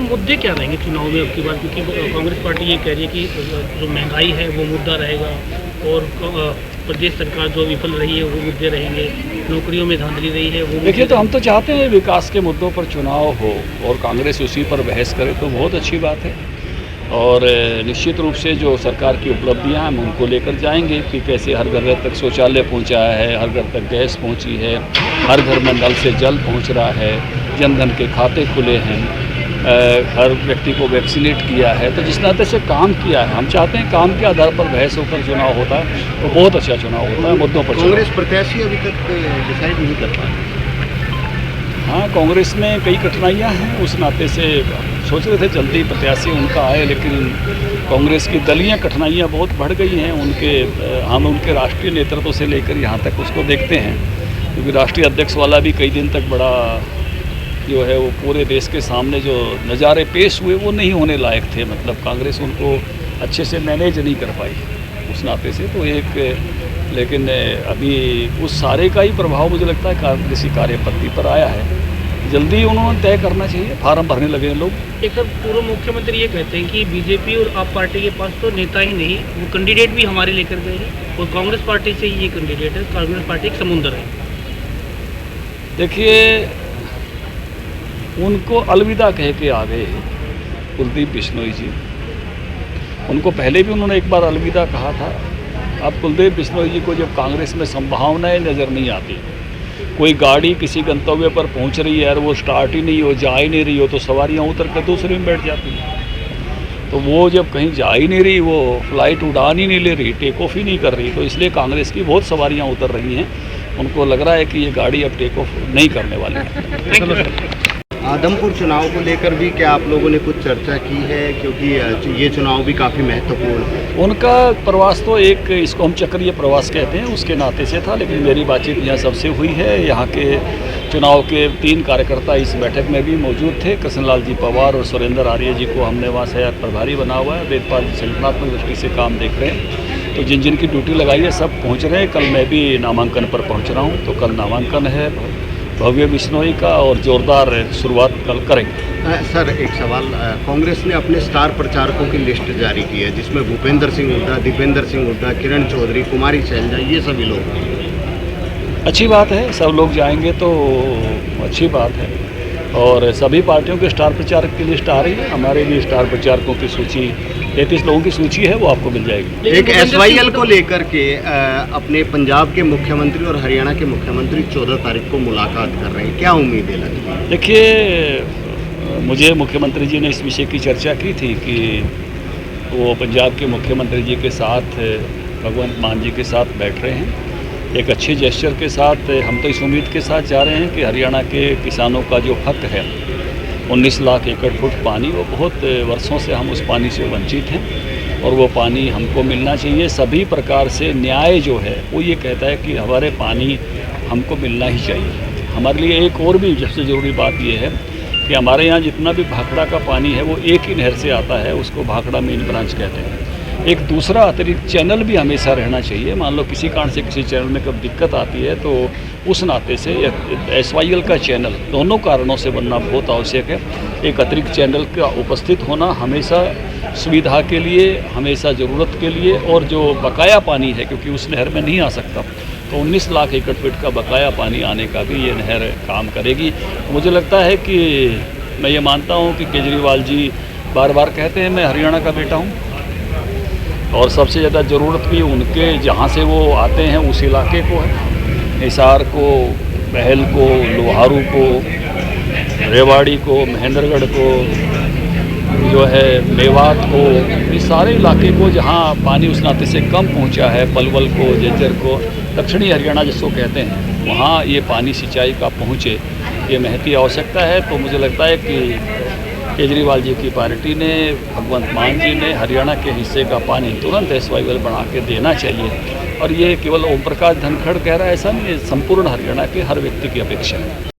मुद्दे क्या रहेंगे चुनाव में अब की बार, क्योंकि कांग्रेस पार्टी ये कह रही है कि जो महंगाई है वो मुद्दा रहेगा और प्रदेश सरकार जो विफल रही है वो मुद्दे रहेंगे, नौकरियों में धांधली रही है वो। देखिए, तो हम तो चाहते हैं विकास के मुद्दों पर चुनाव हो और कांग्रेस उसी पर बहस करे तो बहुत अच्छी बात है। और निश्चित रूप से जो सरकार की उपलब्धियां हम उनको लेकर जाएंगे कि कैसे हर घर तक शौचालय पहुंचाया है, हर घर तक गैस पहुंची है, हर घर में नल से जल पहुंच रहा है, जनधन के खाते खुले हैं, हर व्यक्ति को वैक्सीनेट किया है। तो जिस नाते से काम किया है, हम चाहते हैं काम के आधार पर बहस होकर चुनाव होता है तो बहुत अच्छा चुनाव होता है मुद्दों पर। कांग्रेस प्रत्याशी अभी तक डिसाइड नहीं कर पा रही। हाँ, कांग्रेस में कई कठिनाइयाँ हैं, उस नाते से सोच रहे थे जल्दी प्रत्याशी उनका आए, लेकिन कांग्रेस की दलीय कठिनाइयाँ बहुत बढ़ गई हैं। हम उनके राष्ट्रीय नेतृत्व से लेकर यहाँ तक उसको देखते हैं, क्योंकि राष्ट्रीय अध्यक्ष वाला भी कई दिन तक बड़ा जो है वो पूरे देश के सामने जो नज़ारे पेश हुए वो नहीं होने लायक थे। मतलब कांग्रेस उनको अच्छे से मैनेज नहीं कर पाई उस नाते से। तो लेकिन अभी उस सारे का ही प्रभाव मुझे लगता है कांग्रेसी कार्यपद्धति पर आया है। जल्दी उन्होंने तय करना चाहिए, फार्म भरने लगे हैं लोग। एक सर पूर्व मुख्यमंत्री ये कहते हैं कि बीजेपी और आप पार्टी के पास तो नेता ही नहीं, वो कैंडिडेट भी हमारे लेकर गए हैं और कांग्रेस पार्टी से ही ये कैंडिडेट है, कांग्रेस पार्टी एक समुंदर है। देखिए, उनको अलविदा कह के आ गए कुलदीप बिश्नोई जी। उनको पहले भी उन्होंने एक बार अलविदा कहा था। अब कुलदीप बिश्नोई जी को जब कांग्रेस में संभावनाएं नज़र नहीं आती, कोई गाड़ी किसी गंतव्य पर पहुंच रही है और वो स्टार्ट ही नहीं हो, जा ही नहीं रही हो, तो सवारियां उतर कर दूसरी में बैठ जाती हैं। तो वो जब कहीं जा ही नहीं रही, वो फ्लाइट उड़ान ही नहीं ले रही, टेक ऑफ ही नहीं कर रही, तो इसलिए कांग्रेस की बहुत सवारियां उतर रही हैं। उनको लग रहा है कि ये गाड़ी अब टेक ऑफ नहीं करने वाली है। आदमपुर चुनाव को लेकर भी क्या आप लोगों ने कुछ चर्चा की है, क्योंकि ये चुनाव भी काफ़ी महत्वपूर्ण है? उनका प्रवास तो एक, इसको हम चक्रीय प्रवास कहते हैं, उसके नाते से था, लेकिन मेरी बातचीत यहाँ सबसे हुई है। यहाँ के चुनाव के 3 कार्यकर्ता इस बैठक में भी मौजूद थे। कृष्णलाल जी पवार और सुरेंद्र आर्य जी को हमने वहाँ से प्रभारी बना हुआ है। वेदपाल संगठनात्मक दृष्टि से काम देख रहे हैं, तो जिन की ड्यूटी लगाई है सब पहुँच रहे हैं। कल मैं भी नामांकन पर पहुँच रहा हूँ, तो कल नामांकन है भव्य बिश्नोई का और जोरदार शुरुआत कल करेंगे। सर, एक सवाल, कांग्रेस ने अपने स्टार प्रचारकों की लिस्ट जारी की है, जिसमें भूपेंद्र सिंह हुड्डा, दीपेंद्र सिंह हुड्डा, किरण चौधरी, कुमारी शैलजा, ये सभी लोग। अच्छी बात है, सब लोग जाएंगे तो अच्छी बात है। और सभी पार्टियों के स्टार प्रचारक की लिस्ट आ रही है। हमारे भी स्टार प्रचारकों की सूची 33 लोगों की सूची है, वो आपको मिल जाएगी। एक SYL को लेकर के अपने पंजाब के मुख्यमंत्री और हरियाणा के मुख्यमंत्री 14 तारीख को मुलाकात कर रहे हैं, क्या उम्मीद है लगती है? देखिए, मुझे मुख्यमंत्री जी ने इस विषय की चर्चा की थी कि वो पंजाब के मुख्यमंत्री जी के साथ, भगवंत मान जी के साथ बैठ रहे हैं एक अच्छे जेस्चर के साथ। हम तो इस उम्मीद के साथ जा रहे हैं कि हरियाणा के किसानों का जो हक है 19 लाख एकड़ फुट पानी, वो बहुत वर्षों से हम उस पानी से वंचित हैं और वो पानी हमको मिलना चाहिए। सभी प्रकार से न्याय जो है वो ये कहता है कि हमारे पानी हमको मिलना ही चाहिए। हमारे लिए एक और भी सबसे ज़रूरी बात ये है कि हमारे यहाँ जितना भी भाखड़ा का पानी है वो एक ही नहर से आता है, उसको भाखड़ा मेन ब्रांच कहते हैं। एक दूसरा अतिरिक्त चैनल भी हमेशा रहना चाहिए। मान लो किसी कारण से किसी चैनल में कब दिक्कत आती है तो उस नाते से SYL का चैनल दोनों कारणों से बनना बहुत आवश्यक है। एक अतिरिक्त चैनल का उपस्थित होना हमेशा सुविधा के लिए, हमेशा ज़रूरत के लिए, और जो बकाया पानी है क्योंकि उस नहर में नहीं आ सकता, तो 19 लाख एकड़ फीट का बकाया पानी आने का भी ये नहर काम करेगी। मुझे लगता है कि मैं ये मानता हूँ कि केजरीवाल जी बार बार कहते हैं मैं हरियाणा का बेटा हूँ, और सबसे ज़्यादा ज़रूरत भी उनके जहाँ से वो आते हैं उस इलाके को है। हिसार को, महल को, लोहारू को, रेवाड़ी को, महेंद्रगढ़ को, जो है मेवात को, इस सारे इलाके को जहाँ पानी उस नाते से कम पहुँचा है, पलवल को, झज्जर को, दक्षिणी हरियाणा जिसको कहते हैं, वहाँ ये पानी सिंचाई का पहुँचे, ये महती आवश्यकता है। तो मुझे लगता है कि केजरीवाल जी की पार्टी ने, भगवंत मान जी ने हरियाणा के हिस्से का पानी तुरंत SYL बना के देना चाहिए। और ये केवल ओम प्रकाश धनखड़ कह रहा है ऐसा नहीं, संपूर्ण हरियाणा के हर व्यक्ति की अपेक्षा है।